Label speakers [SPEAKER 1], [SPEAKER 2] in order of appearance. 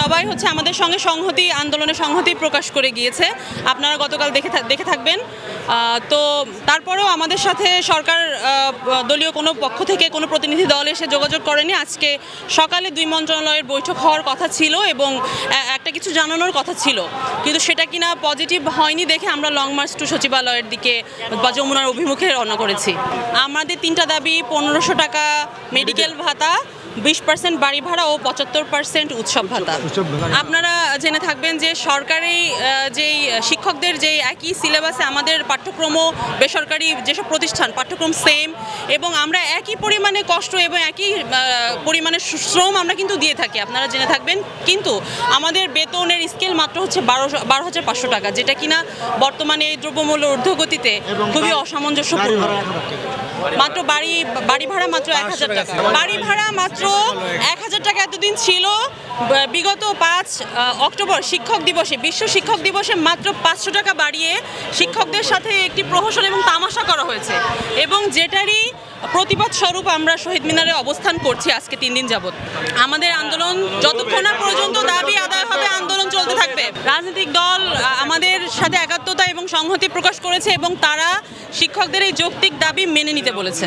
[SPEAKER 1] সবাই হচ্ছে আমাদের সঙ্গে সংহতি আন্দোলনে সংহতি প্রকাশ করে গিয়েছে। আপনারা গতকাল দেখে থাকবেন। তো তারপরেও আমাদের সাথে সরকার দলীয় কোনো পক্ষ থেকে কোনো প্রতিনিধি দল এসে যোগাযোগ করেনি। আজকে সকালে 2 মন্ত্রণালয়ের বৈঠক হওয়ার কথা ছিল এবং একটা কিছু জানানোর কথা ছিল, কিন্তু সেটা কিনা পজিটিভ হয়নি দেখে আমরা লং মার্চ টু সচিবালয়ের দিকে বা যমুনার অভিমুখে রওনা করেছি। আমাদের 3টা দাবি: 1500 টাকা মেডিকেল ভাতা, 20% বাড়ি ভাড়া ও 75% উৎসব ভাতা। আপনারা জেনে থাকবেন যে সরকারি যেই শিক্ষকদের যেই একই সিলেবাসে আমাদের পাঠ্যক্রম, বেসরকারি যেসব প্রতিষ্ঠান পাঠ্যক্রম সেম, এবং আমরা একই পরিমাণে কষ্ট এবং একই পরিমাণে শ্রম আমরা কিন্তু দিয়ে থাকি, আপনারা জেনে থাকবেন। কিন্তু আমাদের বেতনের স্কেল মাত্র হচ্ছে 12,500 টাকা, যেটা কিনা বর্তমানে এই দ্রব্যমূল্য ঊর্ধ্বগতিতে খুবই অসামঞ্জস্যপূর্ণ। মাত্র বাড়ি ভাড়া মাত্র 1000 টাকা, বাড়ি ভাড়া মাত্র 1000 টাকা এতদিন ছিল। বিগত 5 অক্টোবর শিক্ষক দিবসে, বিশ্ব শিক্ষক দিবসে মাত্র 500 টাকা বাড়িয়ে শিক্ষকদের সাথে একটি প্রহসন এবং তামাশা করা হয়েছে, এবং যেটারই প্রতিবাদ স্বরূপ আমরা শহীদ মিনারে অবস্থান করছি আজকে 3 দিন যাবত। আমাদের আন্দোলন যতক্ষণ না পর্যন্ত দাবি আদায় হবে, আন্দোলন চলতে থাকবে। রাজনৈতিক দল আমাদের সাথে একাত্মতা এবং সংহতি প্রকাশ করেছে এবং তারা শিক্ষকদের এই যৌক্তিক দাবি মেনে নিতে বলেছে।